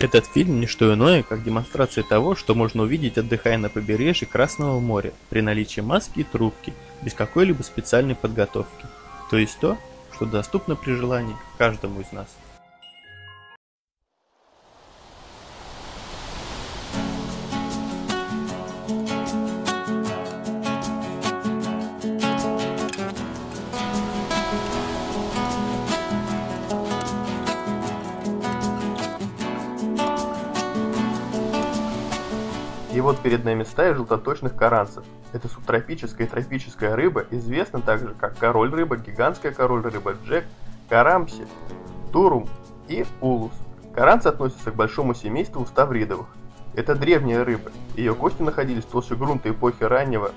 Этот фильм не что иное, как демонстрация того, что можно увидеть, отдыхая на побережье Красного моря, при наличии маски и трубки, без какой-либо специальной подготовки. То есть то, что доступно при желании каждому из нас. И вот перед нами стая желтоточных каранцев. Это субтропическая и тропическая рыба, известна также как король рыба, гигантская король рыба, джек, карампси, турум и улус. Каранцы относятся к большому семейству ставридовых. Это древняя рыба, ее кости находились в толще грунта эпохи раннего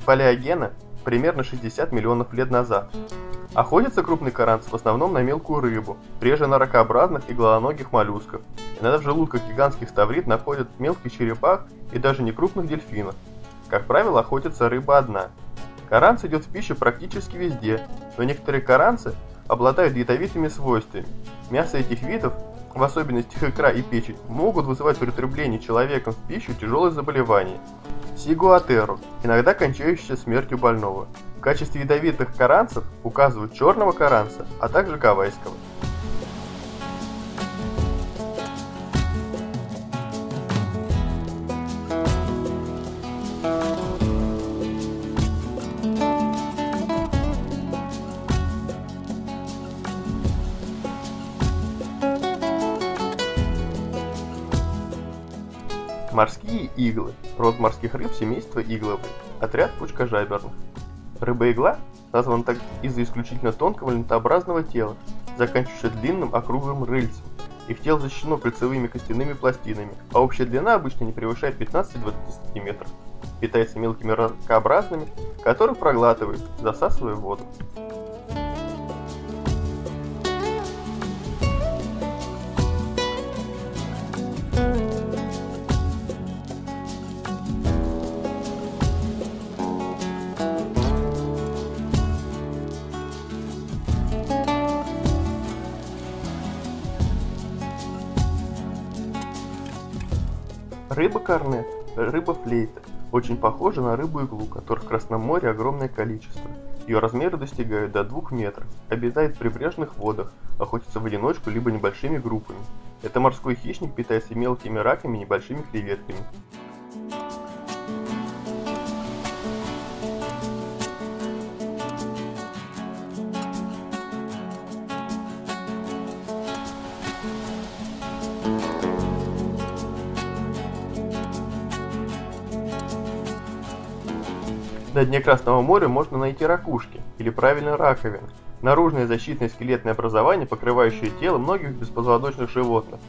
палеогена примерно 60 миллионов лет назад. Охотятся крупные каранцы в основном на мелкую рыбу, реже на ракообразных и головоногих моллюсков. Иногда в желудках гигантских ставрид находят мелких черепах и даже некрупных дельфинов. Как правило, охотится рыба одна. Каранц идет в пищу практически везде, но некоторые каранцы обладают ядовитыми свойствами. Мясо этих видов, в особенности икра и печень, могут вызывать при употреблении человеком в пищу тяжелые заболевания. Сигуатеру, иногда кончающиеся смертью больного. В качестве ядовитых каранцев указывают черного каранца, а также гавайского. Морские иглы. Род морских рыб семейства игловых. Отряд пучкожаберных. Рыба-игла названа так из-за исключительно тонкого лентообразного тела, заканчивающегося длинным округлым рыльцем. Их тело защищено кольцевыми костяными пластинами, а общая длина обычно не превышает 15-20 см. Питается мелкими ракообразными, которых проглатывает, засасывая воду. Рыба-корнет, рыба-флейта, очень похожа на рыбу-иглу, которых в Красном море огромное количество. Ее размеры достигают до 2 метров, обитает в прибрежных водах, охотится в одиночку либо небольшими группами. Это морской хищник, питается мелкими раками и небольшими креветками. На дне Красного моря можно найти ракушки, или правильно раковины, наружное защитное скелетное образование, покрывающее тело многих беспозвоночных животных.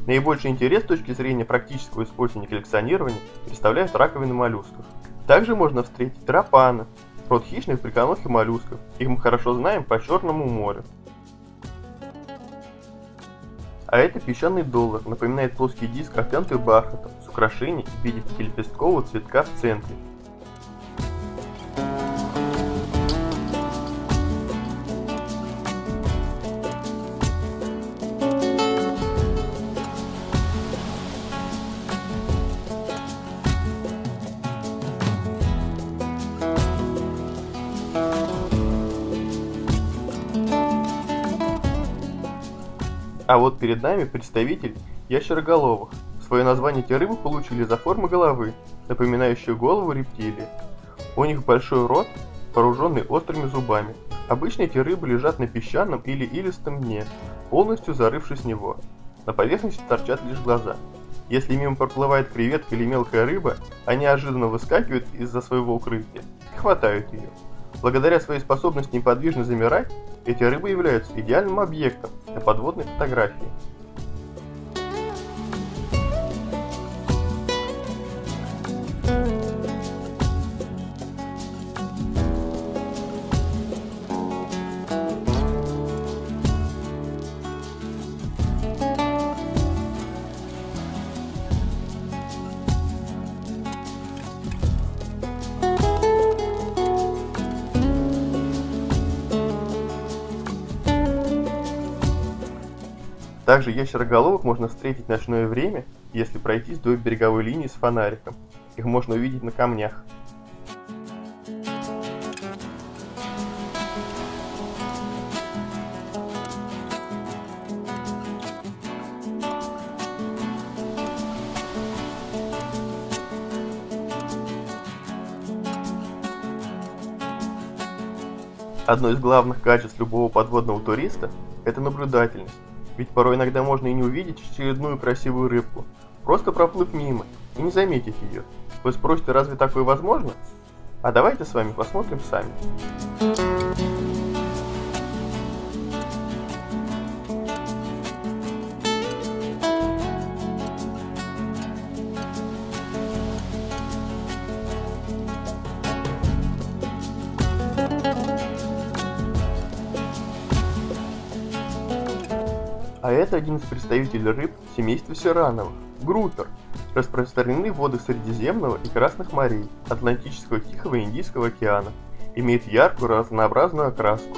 Наибольший интерес с точки зрения практического использования и коллекционирования представляют раковины моллюсков. Также можно встретить тропаны, род хищных приконогих моллюсков, их мы хорошо знаем по Черному морю. А это песчаный доллар, напоминает плоский диск, обтянутый бархатом, с украшением в виде пятилепесткового цветка в центре. А вот перед нами представитель ящероголовых. Свое название эти рыбы получили за форму головы, напоминающую голову рептилии. У них большой рот, вооруженный острыми зубами. Обычно эти рыбы лежат на песчаном или илистом дне, полностью зарывшись в него. На поверхности торчат лишь глаза. Если мимо проплывает креветка или мелкая рыба, они неожиданно выскакивают из-за своего укрытия и хватают ее. Благодаря своей способности неподвижно замирать, эти рыбы являются идеальным объектом для подводной фотографии. Также ящероголовок можно встретить в ночное время, если пройтись вдоль береговой линии с фонариком. Их можно увидеть на камнях. Одно из главных качеств любого подводного туриста – это наблюдательность, ведь порой иногда можно и не увидеть очередную красивую рыбку, просто проплыв мимо и не заметить ее. Вы спросите, разве такое возможно? А давайте с вами посмотрим сами. А это один из представителей рыб семейства сирановых – группер, распространены в водах Средиземного и Красных морей, Атлантического, Тихого и Индийского океана, имеет яркую разнообразную окраску.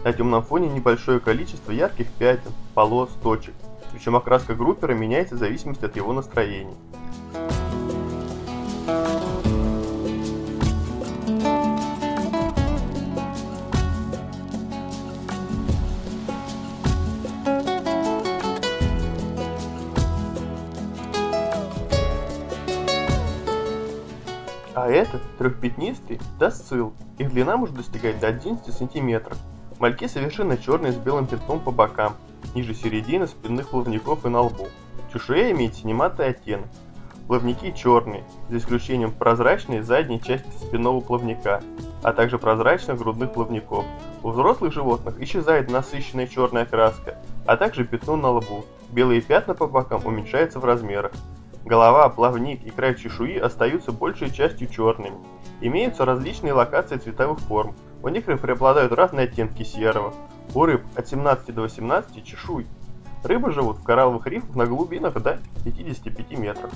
На темном фоне небольшое количество ярких пятен, полос, точек, причем окраска группера меняется в зависимости от его настроения. А это трехпятнистый дасцил. Их длина может достигать до 11 см. Мальки совершенно черные с белым пятном по бокам, ниже середины спинных плавников и на лбу. Чешуя имеет синеватый оттенок. Плавники черные, за исключением прозрачной задней части спинного плавника, а также прозрачных грудных плавников. У взрослых животных исчезает насыщенная черная краска, а также пятно на лбу. Белые пятна по бокам уменьшаются в размерах. Голова, плавник и край чешуи остаются большей частью черными. Имеются различные локации цветовых форм. У некоторых преобладают разные оттенки серого. У рыб от 17 до 18 чешуй. Рыбы живут в коралловых рифах на глубинах до 55 метров.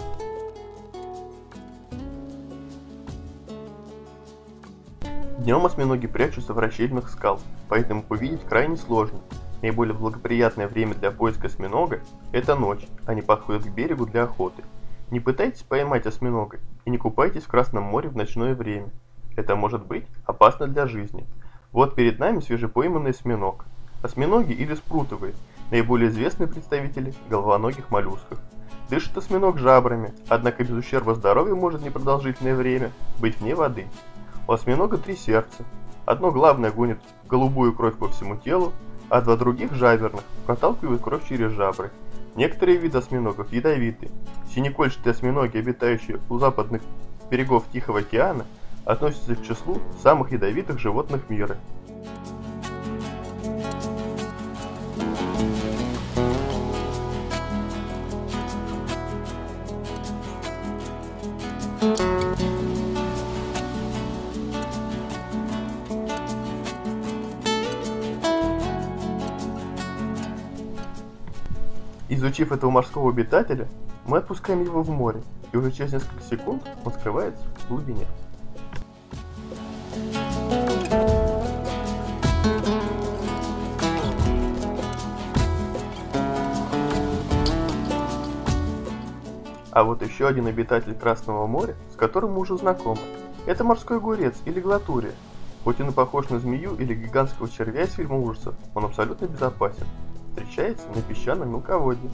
Днем осьминоги прячутся в расщелинах скал, поэтому увидеть крайне сложно. Наиболее благоприятное время для поиска осьминога – это ночь, они подходят к берегу для охоты. Не пытайтесь поймать осьминога и не купайтесь в Красном море в ночное время. Это может быть опасно для жизни. Вот перед нами свежепойманный осьминог. Осьминоги или спрутовые – наиболее известные представители головоногих моллюсков. Дышит осьминог жабрами, однако без ущерба здоровью может непродолжительное время быть вне воды. У осьминога 3 сердца. Одно главное гонит голубую кровь по всему телу, а 2 других жаберных проталкивают кровь через жабры. Некоторые виды осьминогов ядовиты. Синекольчатые осьминоги, обитающие у западных берегов Тихого океана, относятся к числу самых ядовитых животных мира. Изучив этого морского обитателя, мы отпускаем его в море, и уже через несколько секунд он скрывается в глубине. А вот еще один обитатель Красного моря, с которым мы уже знакомы. Это морской огурец или глатурия. Хоть он и похож на змею или гигантского червя из фильма ужасов, он абсолютно безопасен. Встречается на песчаном мелководье.